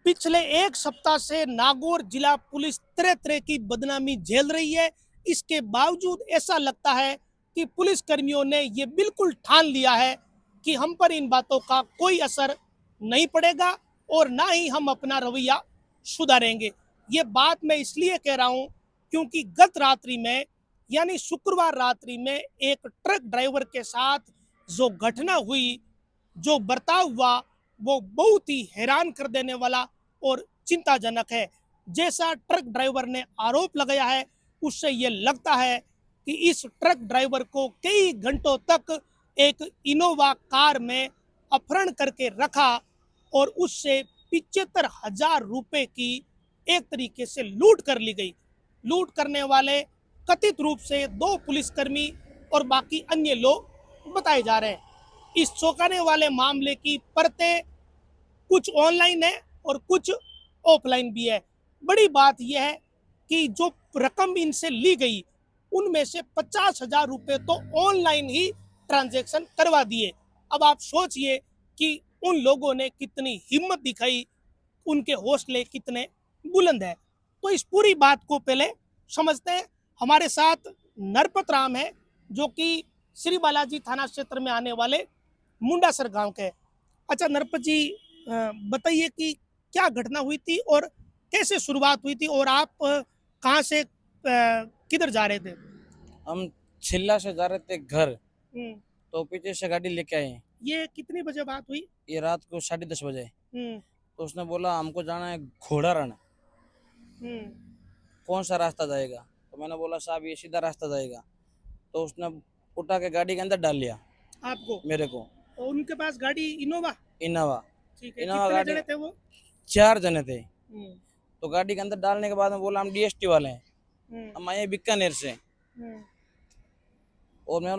पिछले एक सप्ताह से नागौर जिला पुलिस तरह तरह की बदनामी झेल रही है। इसके बावजूद ऐसा लगता है कि पुलिस कर्मियों ने ये बिल्कुल ठान लिया है कि हम पर इन बातों का कोई असर नहीं पड़ेगा और ना ही हम अपना रवैया सुधारेंगे। ये बात मैं इसलिए कह रहा हूँ क्योंकि गत रात्रि में यानी शुक्रवार रात्रि में एक ट्रक ड्राइवर के साथ जो घटना हुई, जो बर्ताव हुआ, वो बहुत ही हैरान कर देने वाला और चिंताजनक है। जैसा ट्रक ड्राइवर ने आरोप लगाया है, उससे ये लगता है कि इस ट्रक ड्राइवर को कई घंटों तक एक इनोवा कार में अपहरण करके रखा और उससे 75,000 रुपए की एक तरीके से लूट कर ली गई। लूट करने वाले कथित रूप से 2 पुलिसकर्मी और बाकी अन्य लोग बताए जा रहे हैं। इस चौंकाने वाले मामले की परतें कुछ ऑनलाइन है और कुछ ऑफलाइन भी है। बड़ी बात यह है कि जो रकम इनसे ली गई उनमें से 50,000 रुपये तो ऑनलाइन ही ट्रांजैक्शन करवा दिए। अब आप सोचिए कि उन लोगों ने कितनी हिम्मत दिखाई, उनके हौसले कितने बुलंद है। तो इस पूरी बात को पहले समझते हैं। हमारे साथ नरपत राम है जो कि श्री बालाजी थाना क्षेत्र में आने वाले मुंडासर गांव के। अच्छा नरपत जी, बताइए कि क्या घटना हुई थी और कैसे शुरुआत हुई थी और आप कहाँ से किधर जा रहे थे? हम छिल्ला से जा रहे थे घर, हम्म, तो पीछे से गाड़ी लेके आए। ये कितनी बजे बात हुई? ये रात को 10:30 बजे। हम्म, तो उसने बोला हमको जाना है घोड़ा रण, हम्म, कौन सा रास्ता जाएगा? तो मैंने बोला साहब ये सीधा रास्ता जाएगा। तो उसने उठा के गाड़ी के अंदर डाल लिया आपको? मेरे को। और उनके पास गाड़ी इनोवा? इनोवा ठीक है, इनोवा कितने गाड़ी, जने थे वो? 4 जने थे। हम्म, तो गाड़ी के अंदर डालने के बाद में बोला हम डीएसटी वाले हैं, हम्म, हम आए बीकानेर से। हम्म, और मैं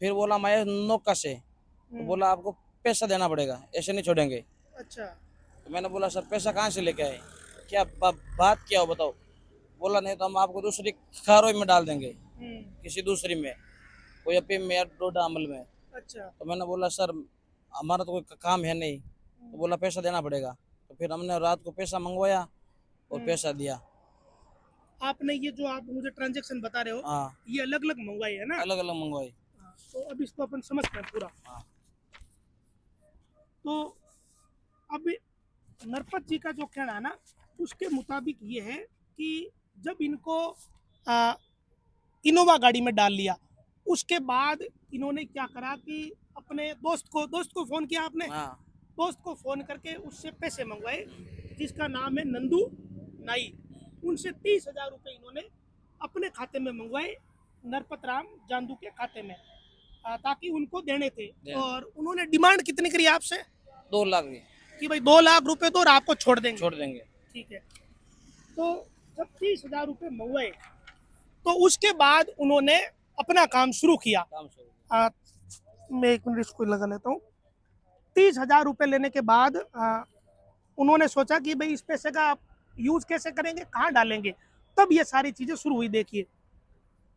फिर बोला हम आए नौका से। तो बोला आपको पैसा देना पड़ेगा, ऐसे नहीं छोड़ेंगे। अच्छा, तो मैंने बोला सर पैसा कहाँ से लेके आए, क्या बात क्या हो बताओ। बोला नहीं तो हम आपको दूसरी खारोई में डाल देंगे, किसी दूसरी में, कोई अफीम में या डोडा अमल में। अच्छा, तो मैंने बोला सर हमारा तो कोई काम है नहीं। तो बोला पैसा देना पड़ेगा। तो फिर हमने रात को पैसा मंगवाया और पैसा दिया। आपने ये जो आप मुझे ट्रांजैक्शन बता रहे हो, हाँ, ये अलग अलग मंगवाई है ना? अलग अलग मंगवाई। हाँ, तो अब इसको अपन समझते हैं पूरा। हाँ, तो अब नरपत जी का जो कहना है ना, उसके मुताबिक ये है कि जब इनको आ, इनोवा गाड़ी में डाल लिया, उसके बाद इन्होंने क्या करा कि अपने दोस्त को फोन किया आपने? हाँ, दोस्त को फोन करके उससे पैसे मंगवाए, जिसका नाम है नंदू नाई। उनसे 30,000 रुपये इन्होंने अपने खाते में मंगवाए, नरपत राम जांदू के खाते में, ताकि उनको देने थे। और उन्होंने डिमांड कितनी करी आपसे? 2 लाख भी कि भाई 2 लाख रुपए तो और आपको छोड़ छोड़ देंगे। ठीक है। तो जब 30,000 रुपये मंगवाए तो उसके बाद उन्होंने अपना काम शुरू किया। काम शुरू। मैं 1 मिनट इसको लगा लेता हूँ। 30,000 रुपये लेने के बाद उन्होंने सोचा कि भाई इस पैसे का यूज कैसे करेंगे, कहाँ डालेंगे। तब ये सारी चीजें शुरू हुई। देखिए,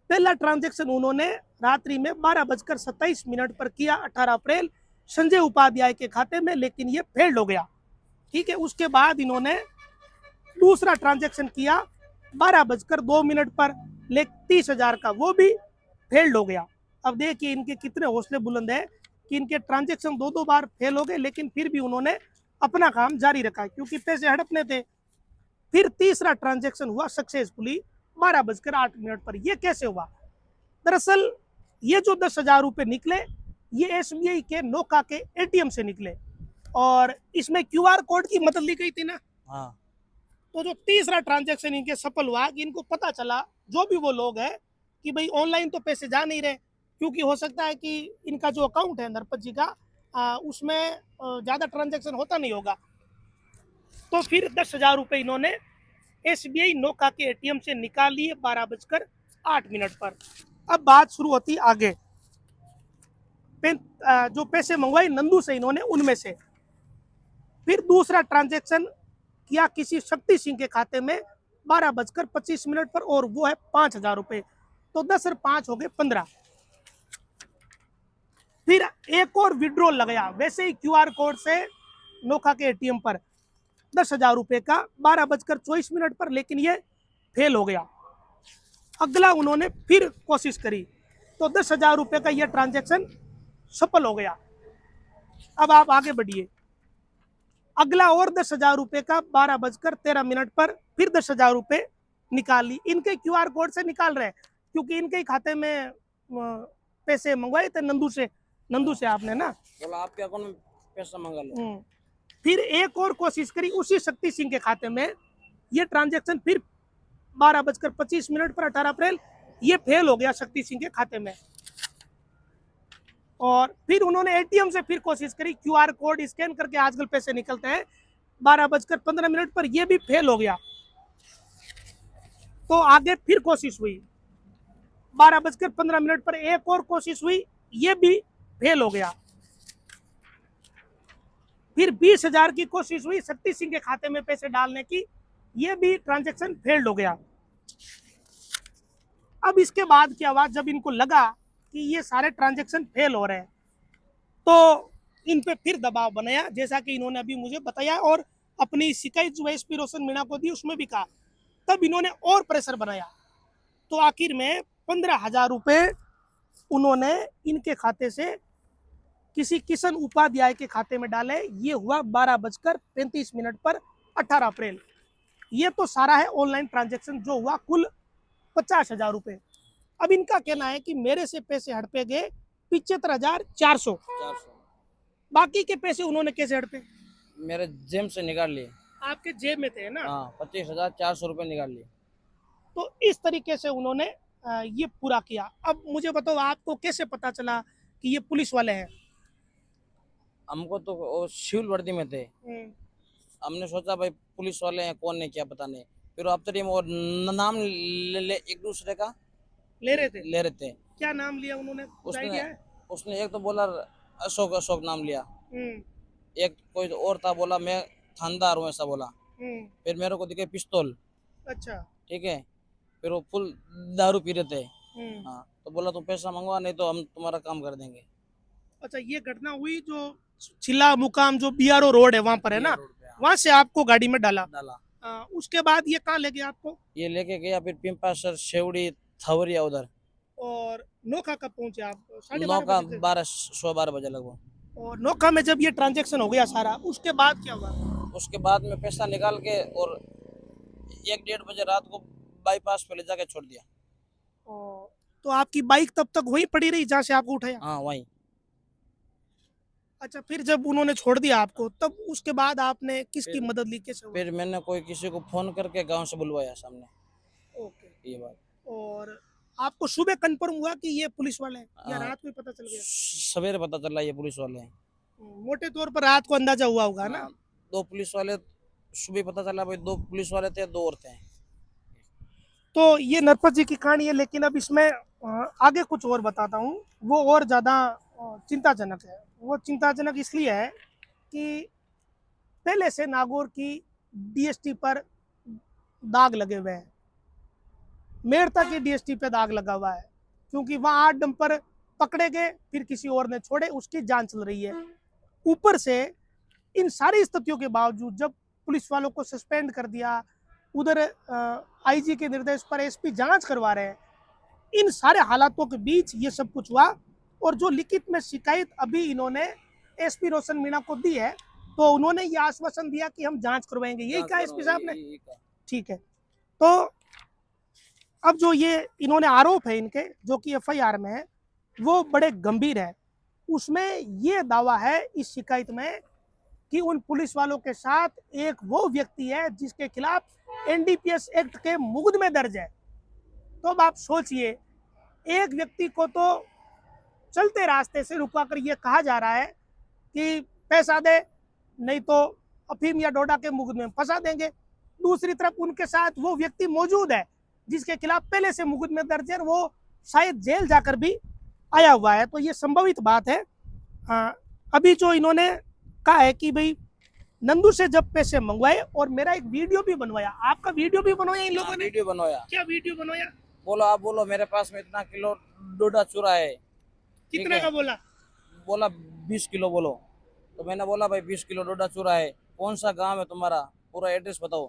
पहला ट्रांजैक्शन उन्होंने रात्रि में 12:27 पर किया, 18 अप्रैल, संजय उपाध्याय के खाते में, लेकिन ये फेल्ड हो गया। ठीक है। उसके बाद इन्होंने दूसरा ट्रांजैक्शन किया 12:02 पर, लेकिन 30,000 का, वो भी फेल्ड हो गया। अब देखिए इनके कितने हौसले बुलंद है कि इनके ट्रांजैक्शन 2 बार फेल हो गए, लेकिन फिर भी उन्होंने अपना काम जारी रखा क्योंकि पैसे हड़पने थे। फिर तीसरा ट्रांजैक्शन हुआ सक्सेसफुली 12:08 पर। यह कैसे हुआ? दरअसल ये जो 10,000 रुपये निकले, ये एसबीआई के नौका के एटीएम से निकले और इसमें क्यूआर कोड की मदद ली गई थी ना। हाँ, तो जो तीसरा ट्रांजैक्शन इनके सफल हुआ कि इनको पता चला, जो भी वो लोग हैं, कि भाई ऑनलाइन तो पैसे जा नहीं रहे, क्योंकि हो सकता है कि इनका जो अकाउंट है नरपत जी का, उसमें ज़्यादा ट्रांजैक्शन होता नहीं होगा। तो फिर 10,000 रुपये इन्होंने एसबीआई नौका के एटीएम से निकाल लिए 12:08 पर। अब बात शुरू होती आगे। जो पैसे मंगवाए नंदू से इन्होंने, उनमें से फिर दूसरा ट्रांजैक्शन किया किसी शक्ति सिंह के खाते में 12:25 पर, और वो है 5,000 रुपये। तो 10 और 5 हो गए 15। फिर एक और विड्रॉल लगाया वैसे ही क्यूआर कोड से नोका के एटीएम पर, 10,000 रुपए का 12:24 पर, लेकिन ये फेल हो गया। अगला उन्होंने फिर कोशिश करी तो 10,000 रुपए का ये ट्रांजैक्शन सफल हो गया। अब आप आगे बढ़िए। अगला और 10,000 रुपए का 12:13 पर फिर 10,000 रुपए निकाल ली। इनके क्यूआर कोड से निकाल रहे हैं, क्योंकि इनके ही खाते में पैसे मंगवाए थे नंदू से आपने ना। बोला आपके अकाउंट में पैसा मंगा लो। फिर एक और कोशिश करी उसी शक्ति सिंह के खाते में, ये ट्रांजैक्शन फिर 12:25 पर 18 अप्रैल ये फेल हो गया शक्ति सिंह के खाते में। और फिर उन्होंने एटीएम से फिर कोशिश करी, क्यूआर कोड स्कैन करके आजकल पैसे निकलते हैं, 12:15 पर ये भी फेल हो गया। तो आगे फिर कोशिश हुई, 12:15 पर एक और कोशिश हुई, ये भी फेल हो गया। फिर 20,000 की कोशिश हुई शक्ति सिंह के खाते में पैसे डालने की, ये भी ट्रांजैक्शन फेल्ड हो गया। अब इसके बाद क्या हुआ, जब इनको लगा कि ये सारे ट्रांजैक्शन फेल हो रहे हैं, तो इन पे फिर दबाव बनाया, जैसा कि इन्होंने अभी मुझे बताया, और अपनी शिकायत जो एसपी रोशन मीणा को दी उसमें भी कहा। तब इन्होंने और प्रेशर बनाया, तो आखिर में 15,000 रुपए उन्होंने इनके खाते से किसी किशन उपाध्याय के खाते में डाले। ये हुआ 12:35 पर 18 अप्रैल। ये तो सारा है ऑनलाइन ट्रांजैक्शन जो हुआ कुल 50,000 रुपए। अब इनका कहना है कि मेरे से पैसे हड़पे गए 75,400। बाकी के पैसे उन्होंने कैसे हड़पे? मेरे जेब से निकाल लिए। आपके जेब में थे ना? हाँ, 25,400 रुपए निकाल लिए। तो इस तरीके से उन्होंने ये पूरा किया। अब मुझे बताओ, आपको कैसे पता चला कि ये पुलिस वाले हैं? हमको तो वो सिविल वर्दी में थे, हमने सोचा भाई पुलिस वाले हैं, कौन है क्या पता नहीं। फिर अब तक वो नाम ले एक दूसरे का ले रहे थे। क्या नाम लिया उन्होंने? उसने एक तो बोला अशोक नाम लिया, एक कोई और था बोला मैं थानेदार हूँ ऐसा बोला। फिर मेरे को दिखे पिस्तौल। अच्छा, ठीक है। फिर वो फुल दारू पी रहे थे। हाँ, तो बोला तुम पैसा मंगवा, नहीं तो हम तुम्हारा काम कर देंगे। अच्छा, ये घटना हुई जो चिल्ला मुकाम जो बीआरओ रोड है वहाँ पर है ना? वहाँ से आपको गाड़ी में डाला। उसके बाद ये कहाँ ले गया आपको? ये लेके गया फिर पिंपासर, शेवड़ी, थवरिया उधर। और नोखा कब पहुंचे आप? नोखा 12 बजे लगभग। और नोखा में जब ये ट्रांजैक्शन हो गया सारा, उसके बाद क्या हुआ? उसके बाद में पैसा निकाल के और 1-1:30 बजे रात को बाईपास पे ले जाके छोड़ दिया। तो आपकी बाइक तब तक वहीं पड़ी रही जहाँ से आपको उठाया? हाँ, वहीं। अच्छा, फिर जब उन्होंने छोड़ दिया आपको, तब उसके बाद आपने किसकी मदद ली, कैसे हुआ? फिर मैंने कोई किसी को फोन करके गांव से बुलवाया सामने। ओके, ये बात। और आपको सुबह कंफर्म हुआ कि ये पुलिस वाले हैं या रात में पता चल गया? सवेरे पता चला ये पुलिस वाले हैं। मोटे तौर पर रात को अंदाजा हुआ होगा ना? 2 पुलिस वाले, सुबह पता चला भाई 2 पुलिस वाले थे, 2 औरतें हैं। तो ये नरपत जी की कहानी है, लेकिन अब इसमें आगे कुछ और बताता हूँ, वो और ज़्यादा चिंताजनक है। वो चिंताजनक इसलिए है कि पहले से नागौर की डीएसटी पर दाग लगे हुए हैं, मेड़ता की डीएसटी पे दाग लगा हुआ है, क्योंकि वहाँ 8 डंपर पकड़े गए, फिर किसी और ने छोड़े, उसकी जांच चल रही है। ऊपर से इन सारी स्थितियों के बावजूद जब पुलिस वालों को सस्पेंड कर दिया, उधर आईजी के निर्देश पर एसपी जांच करवा रहे हैं, इन सारे हालातों के बीच ये सब कुछ हुआ। और जो लिखित में शिकायत अभी इन्होंने एसपी रोशन मीणा को दी है, तो उन्होंने ये आश्वासन दिया कि हम जांच करवाएंगे। यही कहा एसपी साहब ने? ठीक है। तो अब जो ये इन्होंने आरोप है इनके, जो कि एफआईआर में है, वो बड़े गंभीर है। उसमें ये दावा है इस शिकायत में कि उन पुलिस वालों के साथ एक वो व्यक्ति है जिसके खिलाफ एनडीपीएस एक्ट के मुकदमे दर्ज है। तो अब आप सोचिए, एक व्यक्ति को तो चलते रास्ते से रुकाकर ये कहा जा रहा है कि पैसा दे, नहीं तो अफीम या डोडा के मुकदमे में फंसा देंगे। दूसरी तरफ उनके साथ वो व्यक्ति मौजूद है जिसके खिलाफ पहले से मुकदमे दर्ज है, वो शायद जेल जाकर भी आया हुआ है। तो ये संभवित बात है। अभी जो इन्होंने कहा है कि भाई नंदू से जब पैसे मंगवाए और मेरा एक वीडियो भी बनवाया, आपका वीडियो भी बनवाया इन लोगों ने? वीडियो बनवाया। क्या वीडियो बनवाया? बोला आप बोलो मेरे पास में इतना किलो डोडा चूरा है। कितना का बोला? बोला 20 किलो बोलो। तो मैंने बोला भाई 20 किलो डोडा चूरा है, कौन सा गांव है तुम्हारा, पूरा एड्रेस बताओ।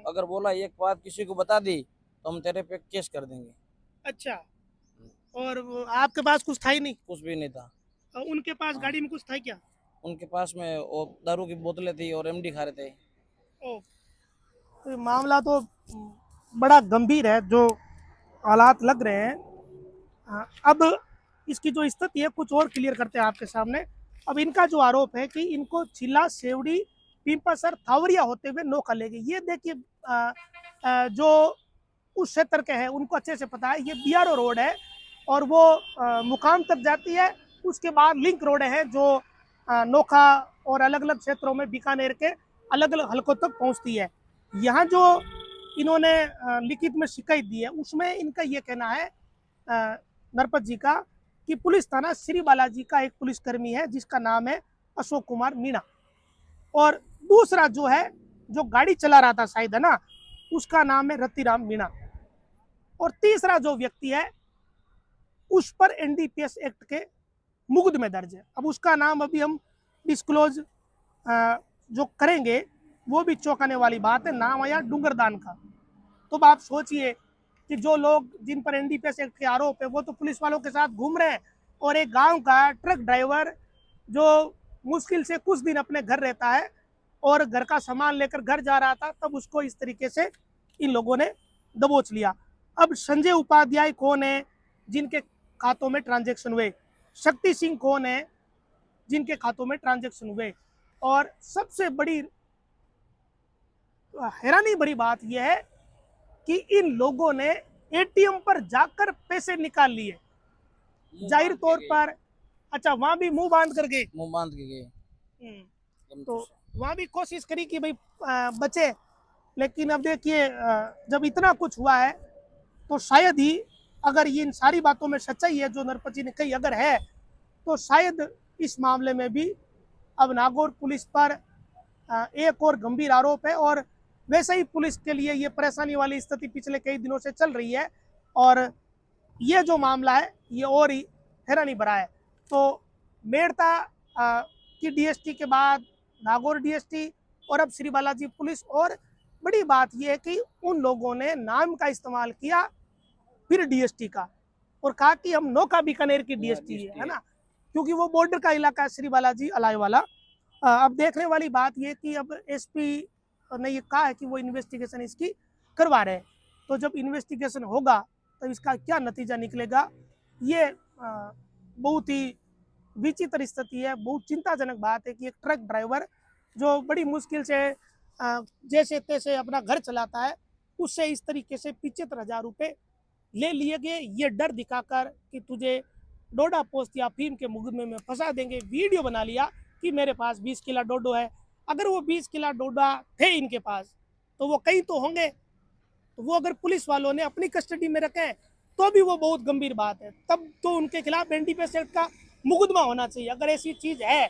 अगर बोला एक बात किसी को बता दी तो हम तेरे पे केस कर देंगे। अच्छा, और आपके पास कुछ था ही नहीं? कुछ भी नहीं था। और उनके पास हाँ। गाड़ी में कुछ था क्या? उनके पास में वो दारू की बोतलें थी और एमडी खा रहे थे। ओ, तो ये मामला तो बड़ा गंभीर है जो हालात लग रहे हैं। अब इसकी जो स्थिति है कुछ और क्लियर करते हैं आपके सामने। अब इनका जो आरोप है कि इनको चिल्ला सेवड़ी पिंपसर थावरिया होते हुए नौका ले गई। ये देखिए जो उस क्षेत्र के हैं उनको अच्छे से पता है, ये बीआरओ रोड है और वो मुकाम तक जाती है। उसके बाद लिंक रोड है जो नोखा और अलग अलग क्षेत्रों में बीकानेर के अलग अलग हलकों तक पहुंचती है। यहाँ जो इन्होंने लिखित में शिकायत दी है उसमें इनका ये कहना है नरपत जी का कि पुलिस थाना श्री बालाजी का एक पुलिसकर्मी है जिसका नाम है अशोक कुमार मीणा, और दूसरा जो है जो गाड़ी चला रहा था शायद है ना, उसका नाम है रतिराम मीणा, और तीसरा जो व्यक्ति है उस पर एनडीपीएस एक्ट के मुकदमे दर्ज है। अब उसका नाम अभी हम डिस्क्लोज जो करेंगे वो भी चौंकाने वाली बात है। नाम आया डूंगरदान का। तो आप सोचिए कि जो लोग जिन पर एनडीपीएस एक्ट के आरोप है वो तो पुलिस वालों के साथ घूम रहे हैं, और एक गांव का ट्रक ड्राइवर जो मुश्किल से कुछ दिन अपने घर रहता है और घर का सामान लेकर घर जा रहा था, तब उसको इस तरीके से इन लोगों ने दबोच लिया। अब संजय उपाध्याय कौन है जिनके खातों में ट्रांजैक्शन हुए, शक्ति सिंह कौन है जिनके खातों में ट्रांजैक्शन हुए, और सबसे बड़ी हैरानी भरी बात यह है कि इन लोगों ने एटीएम पर जाकर पैसे निकाल लिए जाहिर तौर पर। अच्छा, वहां भी मुंह बांध कर गए? मुंह बांध के गए। तो वहां भी कोशिश करी कि भाई बचे, लेकिन अब देखिए जब इतना कुछ हुआ है तो शायद ही, अगर ये इन सारी बातों में सच्चाई है जो नरपत जी ने कही अगर है, तो शायद इस मामले में भी अब नागौर पुलिस पर एक और गंभीर आरोप है। और वैसे ही पुलिस के लिए ये परेशानी वाली स्थिति पिछले कई दिनों से चल रही है, और ये जो मामला है ये और ही हैरानी भरा है। तो मेड़ता की डीएसटी के बाद नागौर डीएसटी और अब श्री बालाजी पुलिस, और बड़ी बात यह है कि उन लोगों ने नाम का इस्तेमाल किया फिर डीएसटी का, और कहा कि हम नौका बीकानेर की डीएसटी है ना, क्योंकि वो बॉर्डर का इलाका है श्री बालाजी अलाय वाला। अब देखने वाली बात ये कि अब एसपी ने ये कहा है कि वो इन्वेस्टिगेशन इसकी करवा रहे हैं, तो जब इन्वेस्टिगेशन होगा तब इसका क्या नतीजा निकलेगा, ये बहुत ही विचित्र स्थिति है। बहुत चिंताजनक बात है कि एक ट्रक ड्राइवर जो बड़ी मुश्किल से जैसे तैसे अपना घर चलाता है, उससे इस तरीके से 75,000 रुपये ले लिए गए, ये डर दिखाकर कि तुझे डोडा पोस्ट या अफीम के मुकदमे में फंसा देंगे। वीडियो बना लिया कि मेरे पास 20 किलो डोडो है। अगर वो 20 किलो डोडा थे इनके पास तो वो कहीं तो होंगे, तो वो अगर पुलिस वालों ने अपनी कस्टडी में रखे तो भी वो बहुत गंभीर बात है। तब तो उनके खिलाफ एनडीपीएस एक्ट का मुकदमा होना चाहिए। अगर ऐसी चीज है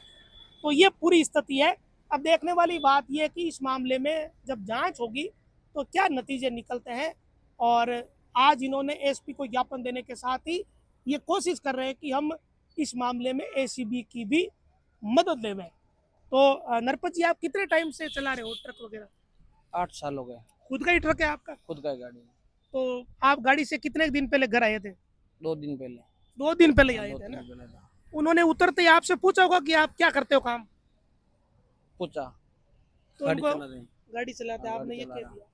तो ये पूरी स्थिति है। अब देखने वाली बात यह है कि इस मामले में जब जांच होगी तो क्या नतीजे निकलते हैं, और आज इन्होंने एसपी को ज्ञापन देने के साथ ही ये कोशिश कर रहे हैं कि हम इस मामले में एसीबी की भी मदद लें। तो नरपत जी, आप कितने टाइम से चला रहे हो ट्रक वगैरह? 8 साल हो गए। खुद का ही ट्रक है आपका? खुद का गाड़ी। तो आप गाड़ी से कितने दिन पहले घर आए थे? 2 दिन पहले। 2 दिन पहले आए थे ना? उन्होंने उतरते ही आपसे पूछा होगा कि आप क्या करते हो काम? पूछा। तो गाड़ी उनको चला रहे हैं। गाड़ी चलाते हाँ, आपने गाड़ी ये चला कह रहा। दिया,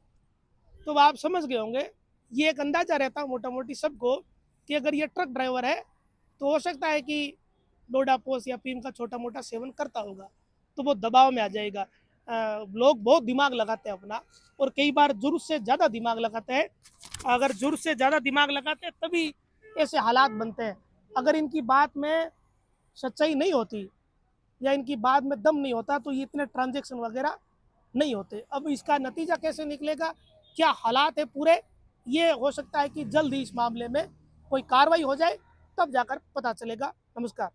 तो आप समझ गए होंगे। ये एक अंदाजा रहता है मोटा मोटी सबको कि अगर ये ट्रक ड्राइवर है तो हो सकता है कि डोडा पोस्ट या अफीम का छोटा मोटा सेवन करता होगा, तो वो दबाव में आ जाएगा। लोग बहुत दिमाग लगाते हैं अपना, और कई बार जरूरत से ज़्यादा दिमाग लगाते हैं। अगर जरूरत से ज़्यादा दिमाग लगाते हैं तभी ऐसे हालात बनते हैं। अगर इनकी बात में सच्चाई नहीं होती या इनकी बात में दम नहीं होता तो ये इतने ट्रांजैक्शन वगैरह नहीं होते। अब इसका नतीजा कैसे निकलेगा, क्या हालात है पूरे, ये हो सकता है कि जल्द ही इस मामले में कोई कार्रवाई हो जाए, तब जाकर पता चलेगा। नमस्कार।